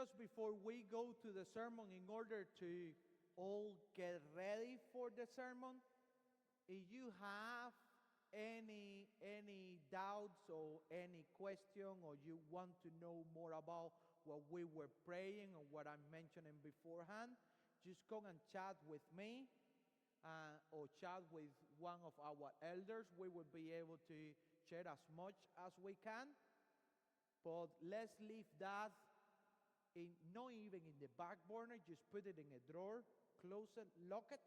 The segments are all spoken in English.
just before we go to the sermon, in order to all get ready for the sermon, if you have any doubts or any question, or you want to know more about what we were praying or what I'm mentioning beforehand, just come and chat with me or chat with one of our elders. We will be able to share as much as we can, but let's leave that not even in the back burner. Just put it in a drawer, close it, lock it,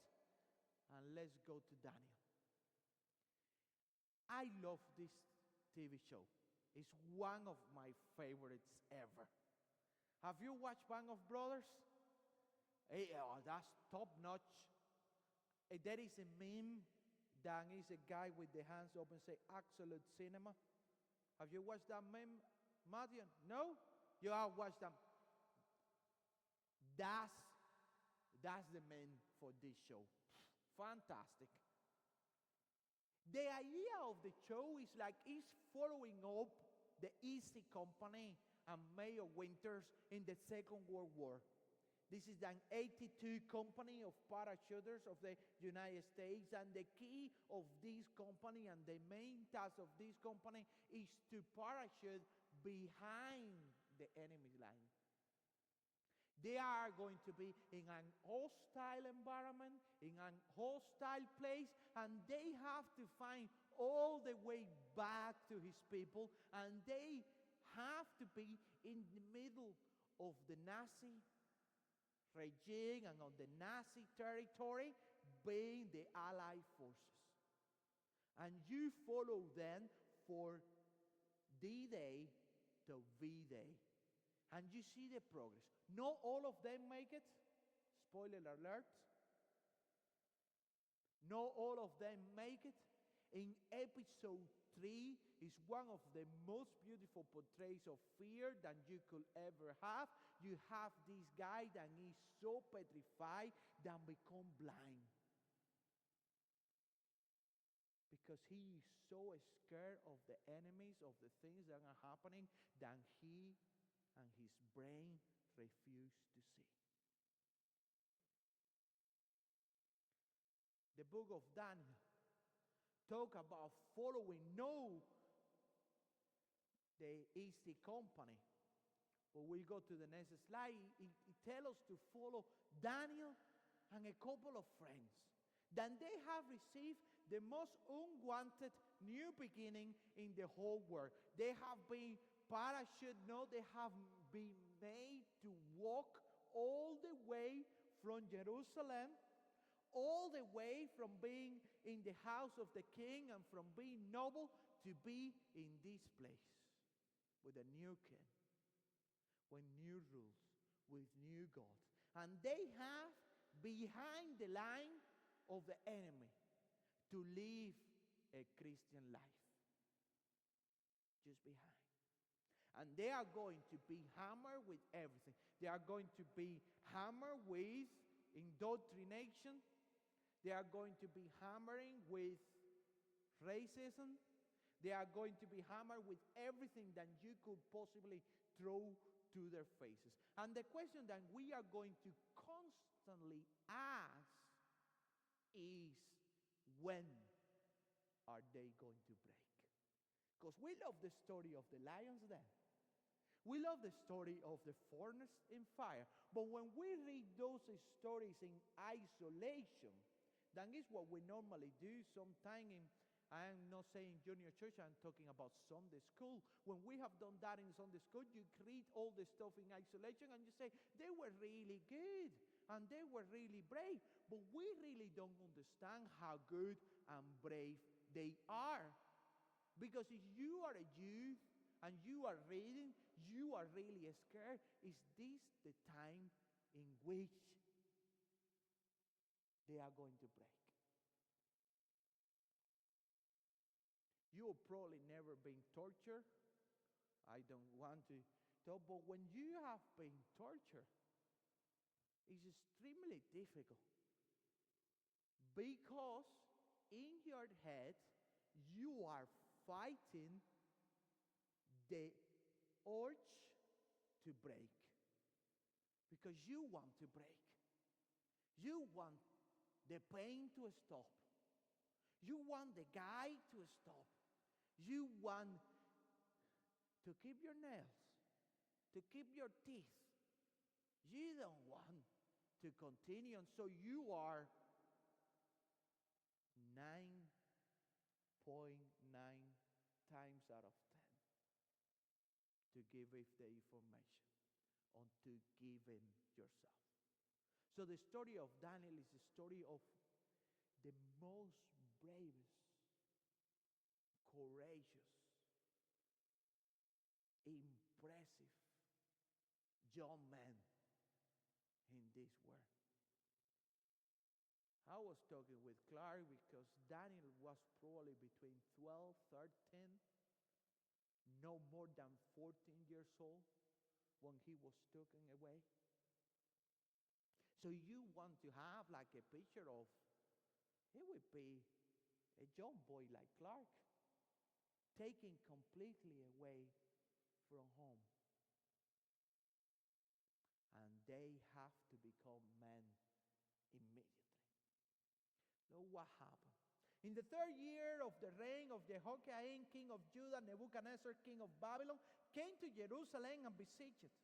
and let's go to Daniel. I love this TV show. It's one of my favorites ever. Have you watched Band of Brothers? That's top notch. There is a meme that is a guy with the hands open say absolute cinema. Have you watched that meme, Matthew? No? You have watched them. That's the meme for this show. Fantastic. The idea of the show is like it's following up the Easy Company and Mayor Winters in the Second World War. This is an 82 company of parachuters of the United States, and the key of this company and the main task of this company is to parachute behind the enemy line. They are going to be in an hostile environment, in an hostile place, and they have to find all the way back to his people, and they have to be in the middle of the Nazi regime and on the Nazi territory, being the Allied forces. And you follow them for D-Day to V-Day. And you see the progress. Not all of them make it. Spoiler alert. Not all of them make it. In episode 3 is one of the most beautiful portrays of fear that you could ever have. You have this guy that is so petrified that become blind. Because he is so scared of the enemies, of the things that are happening, that he and his brain refuse to see. The book of Daniel talk about following, the Easy Company. But we go to the next slide. It tells us to follow Daniel and a couple of friends. Then they have received the most unwanted new beginning in the whole world. They have been they have been made to walk all the way from Jerusalem, all the way from being in the house of the king and from being noble to be in this place with a new king, with new rules, with new gods. And they have behind the line of the enemy to live a Christian life. Just behind. And they are going to be hammered with everything. They are going to be hammered with indoctrination. They are going to be hammering with racism. They are going to be hammered with everything that you could possibly throw to their faces. And the question that we are going to constantly ask is, when are they going to break? Because we love the story of the lion's den. We love the story of the furnace in fire. But when we read those stories in isolation, that is what we normally do sometime in, I am not saying junior church, I'm talking about Sunday school. When we have done that in Sunday school, you read all the stuff in isolation and you say, they were really good and they were really brave. But we really don't understand how good and brave they are. Because if you are a youth and you are reading, you are really scared. Is this the time in which they are going to break? You have probably never been tortured. I don't want to talk, but when you have been tortured, it's extremely difficult. Because in your head, you are fighting the urge to break. because you want to break. You want the pain to stop. You want the guy to stop. You want to keep your nails, to keep your teeth. You don't want to continue, and so you are 9.9 times out of 10 to give the information or to give him yourself. So the story of Daniel is the story of the most bravest, courageous, impressive young man in this world. I was talking with Clark because Daniel was probably between 12, 13, no more than 14 years old when he was taken away. So you want to have like a picture of, it would be a young boy like Clark, taken completely away from home. And they have to become men immediately. So what happened? In the 3rd year of the reign of Jehoiakim, king of Judah, Nebuchadnezzar, king of Babylon, came to Jerusalem and besieged it.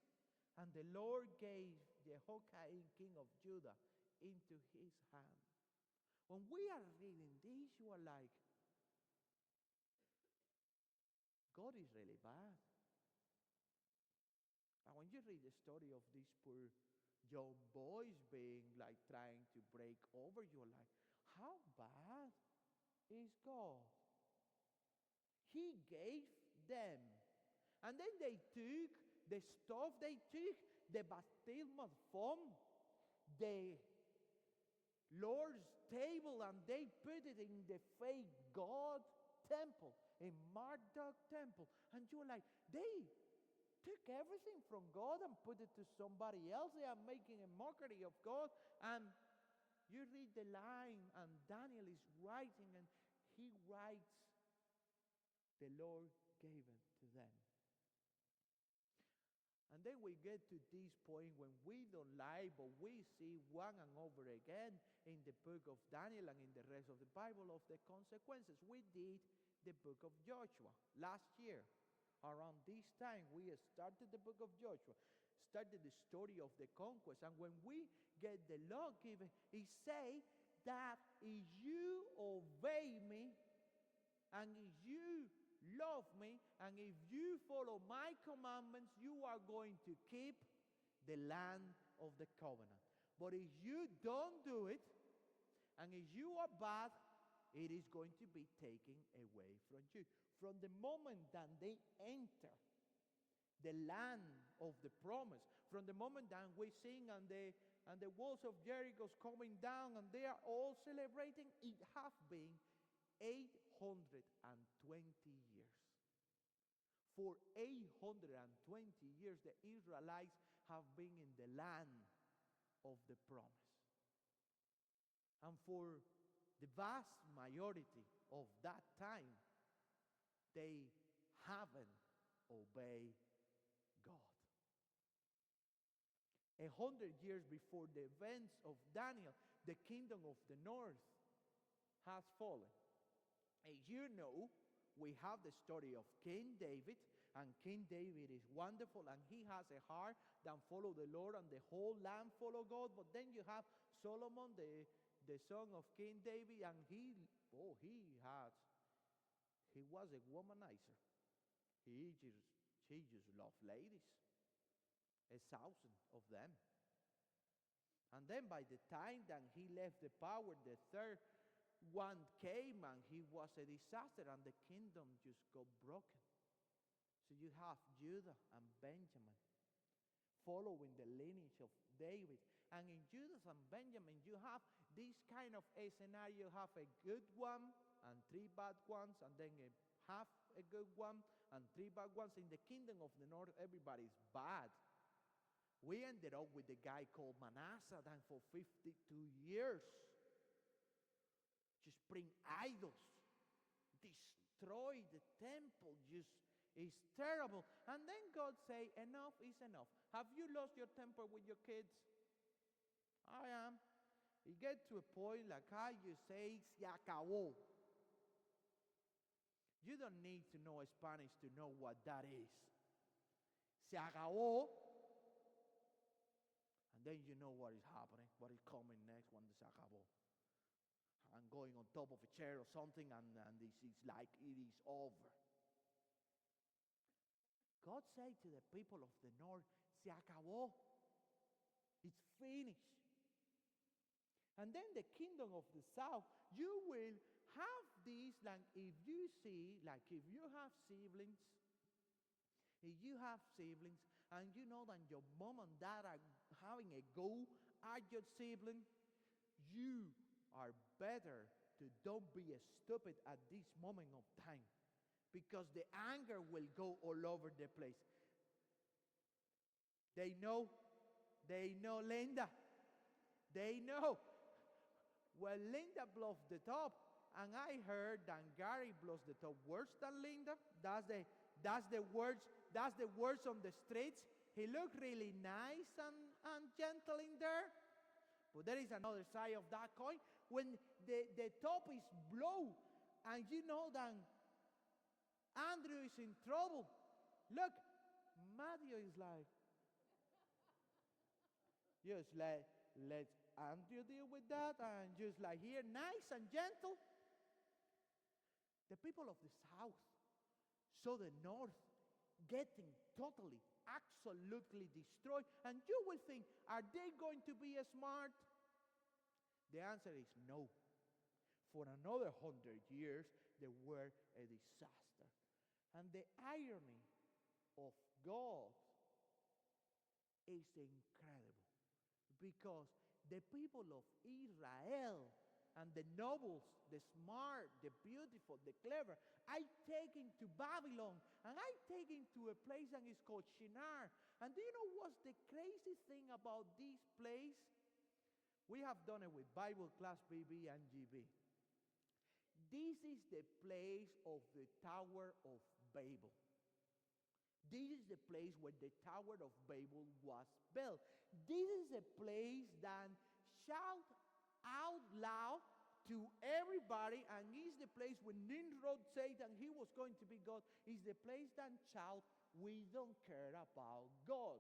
And the Lord gave Jehoiakim, king of Judah, into his hand. When we are reading this, you are like, God is really bad. And when you read the story of these poor young boys being like trying to break over, you're like, how bad is God? He gave them. And then they took the stuff, they took the baptismal font, the Lord's table, and they put it in the fake God temple, in Marduk temple. And you're like, they took everything from God and put it to somebody else. They are making a mockery of God. And you read the line, and Daniel is writing, and he writes, the Lord gave it to them. And then we get to this point when we don't lie, but we see one and over again in the book of Daniel and in the rest of the Bible of the consequences. We did the book of Joshua last year. Around this time, we started the book of Joshua, started the story of the conquest. And when we get the law given, it say that if you obey me, and if you love me, and if you follow my commandments, you are going to keep the land of the covenant. But if you don't do it, and if you are bad, it is going to be taken away from you. From the moment that they enter the land of the promise, from the moment that we sing and the walls of Jericho coming down and they are all celebrating, it have been 820 years. For 820 years, the Israelites have been in the land of the promise. And for the vast majority of that time, they haven't obeyed God. 100 years before the events of Daniel, the kingdom of the north has fallen. As you know, we have the story of King David, and King David is wonderful, and he has a heart that follow the Lord, and the whole land follow God. But then you have Solomon, the son of King David, and he was a womanizer. He just loved ladies, 1,000 of them. And then by the time that he left the power, the third one came, and he was a disaster, and the kingdom just got broken. So you have Judah and Benjamin following the lineage of David. And in Judah and Benjamin, you have this kind of a scenario. You have a good one and 3 bad ones, and then half a good one and 3 bad ones. In the kingdom of the north, everybody's bad. We ended up with the guy called Manasseh, that for 52 years just bring idols, destroy the temple, just It's terrible. And then God say, enough is enough. Have you lost your temper with your kids? I am. You get to a point like how you say, se acabó. You don't need to know Spanish to know what that is. Se acabó. And then you know what is happening, what is coming next when se acabó. I'm going on top of a chair or something, and this is like it is over. God said to the people of the north, se acabó. It's finished. And then the kingdom of the south, you will have these, like if you see, like if you have siblings, and you know that your mom and dad are having a go at your sibling, you are better to don't be stupid at this moment of time. Because the anger will go all over the place. They know, Linda. They know. Well, Linda blows the top, and I heard that Gary blows the top worse than Linda. That's the words on the streets. He looked really nice and gentle in there. But there is another side of that coin. When the top is blown, and you know that Andrew is in trouble. Look, Matthew is like, just let Andrew deal with that, and just like here, nice and gentle. The people of the south saw the north getting totally, absolutely destroyed, and you will think, are they going to be smart? The answer is no. For another 100 years, they were a disaster. And the irony of God is incredible, because the people of Israel and the nobles, the smart, the beautiful, the clever, I taken to Babylon, and I taken to a place that is called Shinar. And do you know what's the crazy thing about this place? We have done it with Bible class BB and GB. This is the place of the Tower of Babel. This is the place where the Tower of Babel was built. This is a place that shout out loud to everybody, and is the place when Nimrod said that he was going to be God. Is the place that shout, we don't care about God.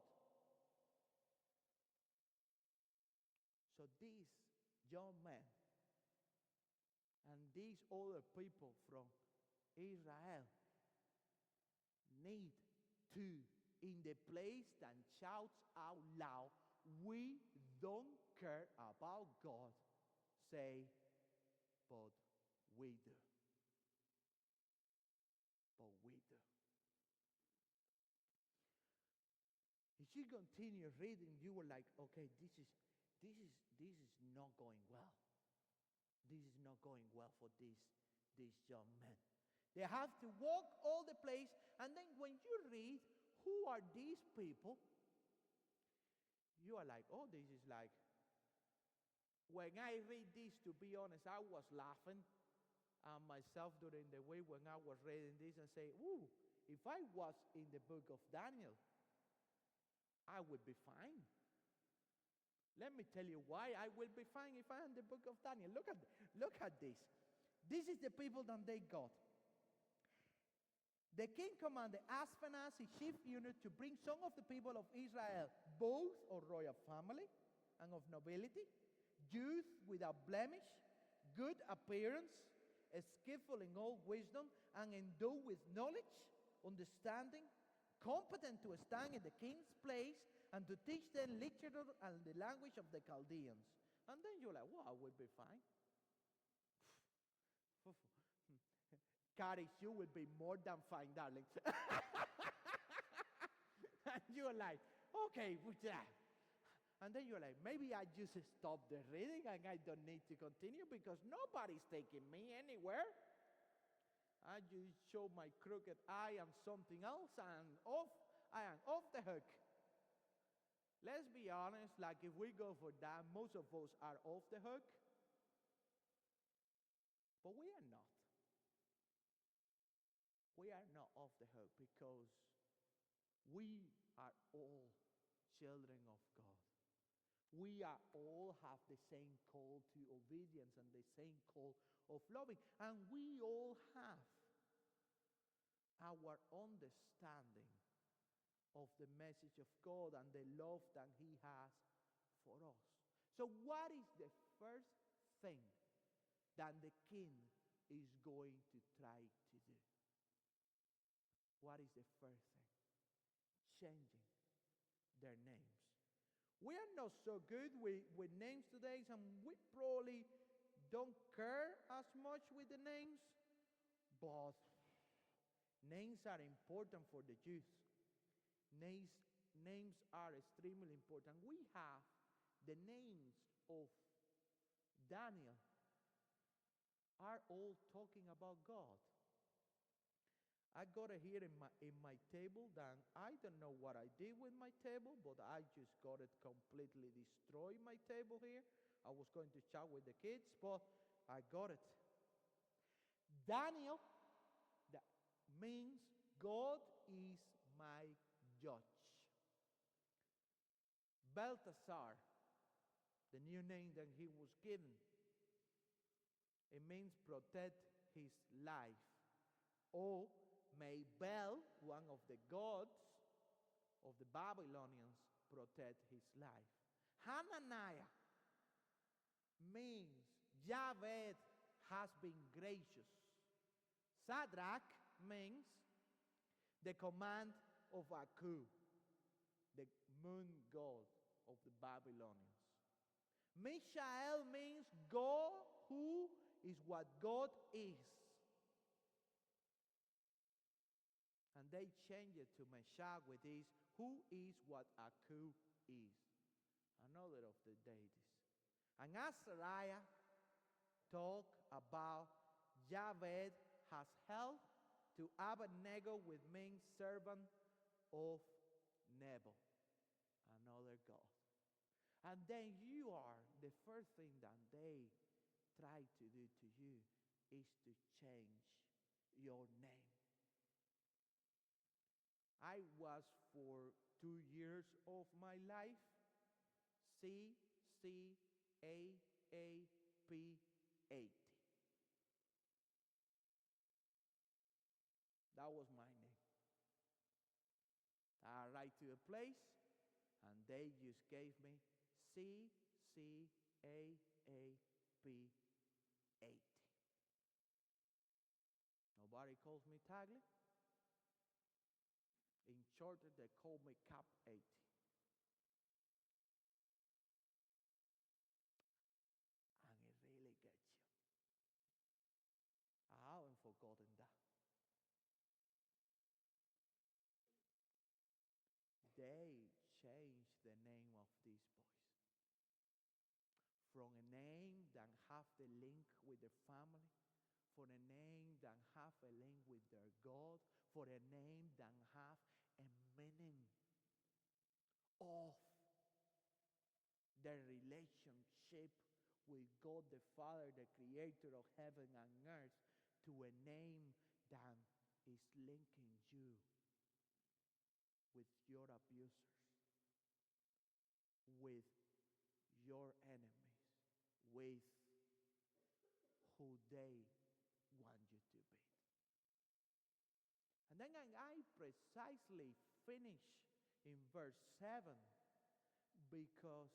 So these young men and these other people from Israel need to, in the place that shouts out loud, we don't care about God, say, but we do. But we do. If you continue reading, you were like, okay, this is not going well. This is not going well for these young men. They have to walk all the place, and then when you read who are these people, you are like, oh, this is like, when I read this, to be honest, I was laughing myself during the week when I was reading this and say, ooh, if I was in the book of Daniel, I would be fine. Let me tell you why I will be fine if I am in the book of Daniel. Look at this. This is the people that they got. The king commanded Ashpenaz, his chief eunuch, to bring some of the people of Israel, both of royal family and of nobility, youth without blemish, good appearance, skillful in all wisdom, and endowed with knowledge, understanding, competent to stand in the king's place, and to teach them literature and the language of the Chaldeans. And then you're like, well, I will be fine. Caris, you will be more than fine, darling. And you're like, okay, and then you're like, maybe I just stop the reading and I don't need to continue because nobody's taking me anywhere. I just show my crooked eye and something else, and I am off the hook. Let's be honest, like if we go for that, most of us are off the hook. But we are not. We are not. of the hope, because we are all children of God. We are all have the same call to obedience and the same call of loving. And we all have our understanding of the message of God and the love that He has for us. So what is the first thing that the king is going to try to do? What is the first thing? Changing their names. We are not so good with names today, and we probably don't care as much with the names, but names are important for the Jews. Names are extremely important. We have the names of Daniel are all talking about God. I got it here in my table. Then I don't know what I did with my table, but I just got it completely destroyed, my table here. I was going to chat with the kids, but I got it. Daniel, that means God is my judge. Belteshazzar, the new name that he was given, it means protect his life. Or may Bel, one of the gods of the Babylonians, protect his life. Hananiah means Yahweh has been gracious. Shadrach means the command of Aku, the moon god of the Babylonians. Mishael means God who is what God is. And they change it to Meshach with this, who is what Aku is. Another of the deities. And Azariah talk about Yahweh has helped to Abednego with being servant of Nebo, another god. And then you are, the first thing that they try to do to you is to change your name. I was for 2 years of my life CCAAP80. That was my name. I arrived to a place and they just gave me CCAAP80. Nobody calls me Tagle. In shorter, they call me Cap 80. And it really gets you. I haven't forgotten that. They changed the name of these boys. From a name that have the link with their family, for a name that have a link with their God, for a name that have a meaning of their relationship with God the Father, the creator of heaven and earth, to a name that is linking you with your abusers, with your enemies, with who they want you to be. And then I precisely finish in verse 7 because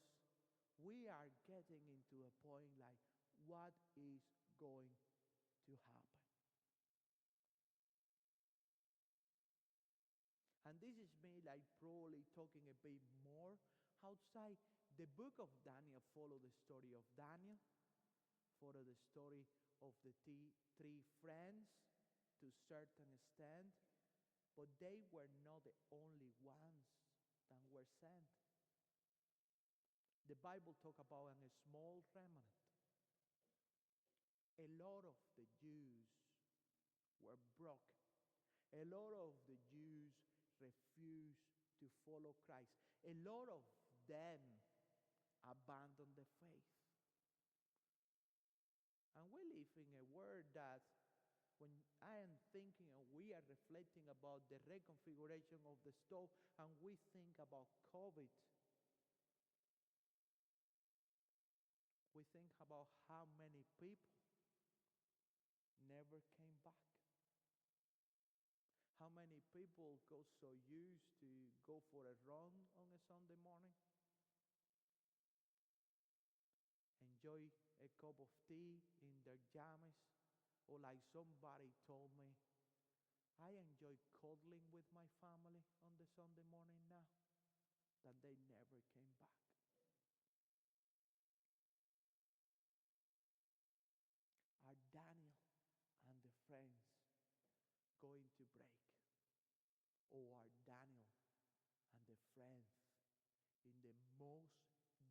we are getting into a point like, what is going to happen? And this is me like probably talking a bit more outside. The book of Daniel follow the story of Daniel, follow the story of the three friends to a certain extent, but they were not the only ones that were sent. The Bible talk about a small remnant. A lot of the Jews were broken. A lot of the Jews refused to follow Christ. A lot of them abandoned the faith. And we live in a world that when I am thinking and we are reflecting about the reconfiguration of the stove, and we think about COVID. We think about how many people never came back. How many people got so used to go for a run on a Sunday morning, enjoy a cup of tea in their jammies, or like somebody told me, I enjoy cuddling with my family on the Sunday morning now, that they never came back. Are Daniel and the friends going to break? Or are Daniel and the friends in the most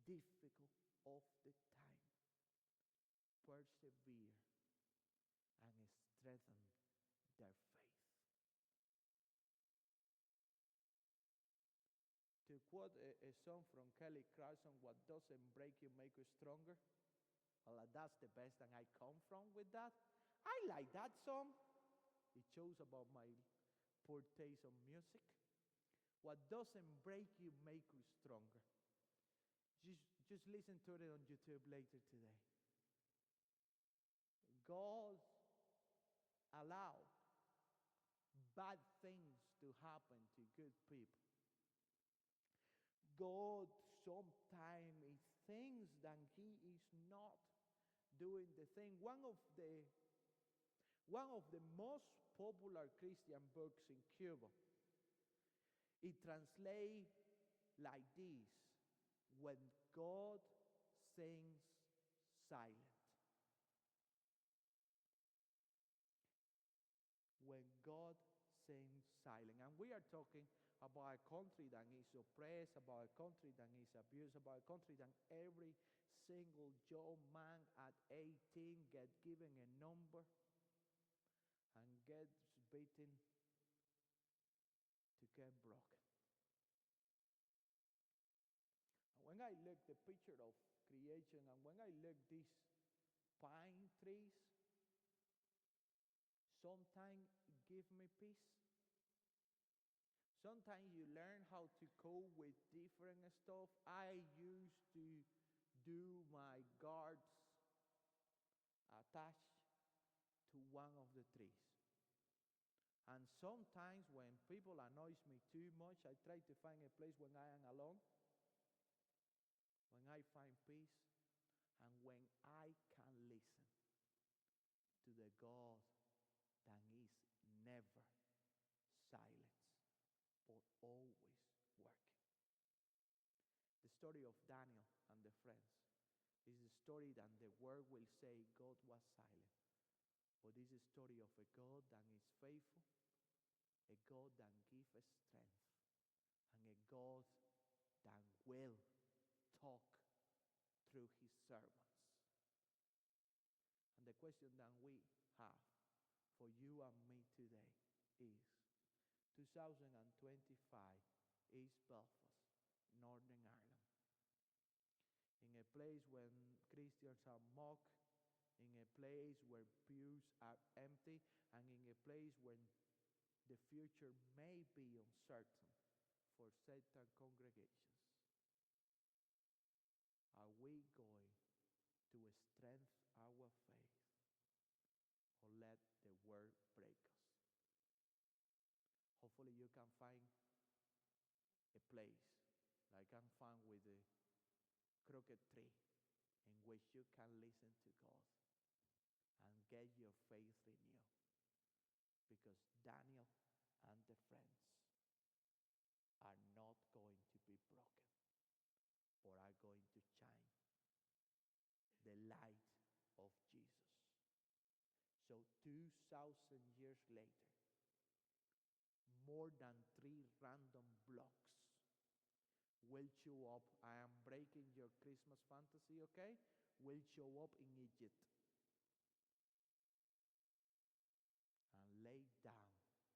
difficult of the time persevere and strengthen their faith? To quote a song from Kelly Clarkson, what doesn't break you make you stronger. Well, that's the best and I come from with that. I like that song. It shows about my poor taste in music. What doesn't break you make you stronger. Just listen to it on YouTube later today. God allowed bad things to happen to good people. God sometimes thinks that He is not doing the thing. One of the most popular Christian books in Cuba, it translates like this: when God sings silent. When God sings silent. And we are talking about a country that is oppressed, about a country that is abused, about a country that every single young man at 18 gets given a number and gets beaten to get broken. And when I look the picture of creation, and when I look these pine trees, sometimes it gives me peace. Sometimes you learn how to cope with different stuff. I used to do my guards attached to one of the trees. And sometimes when people annoy me too much, I try to find a place when I am alone, when I find peace, and when I can listen to the God that is never silent, but always working. The story of Daniel and the friends is the story that the world will say God was silent. But this is a story of a God that is faithful, a God that gives strength, and a God that will talk through His servants. And the question that we have for you and me today is, 2025, East Belfast, Northern Ireland, in a place where Christians are mocked, in a place where pews are empty, and in a place where the future may be uncertain for certain congregations. Are we going to strengthen our faith, or let the word break us? Hopefully you can find a place like I found with the crooked tree, in which you can listen to God and get your faith renewed. Because Daniel and the friends are not going to be broken, but are going to shine the light of Jesus. So 2,000 years later, more than 3 random blocks will show up. I am breaking your Christmas fantasy, okay? Will show up in Egypt and lay down to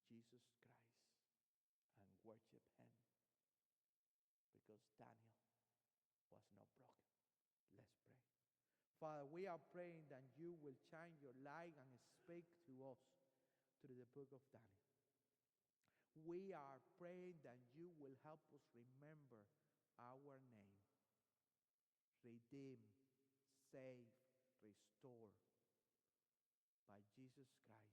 Jesus Christ and worship Him, because Daniel was not broken. Let's pray. Father, we are praying that you will shine your light and speak to us through the book of Daniel. We are praying that you will help us remember our name. Redeem, save, restore by Jesus Christ.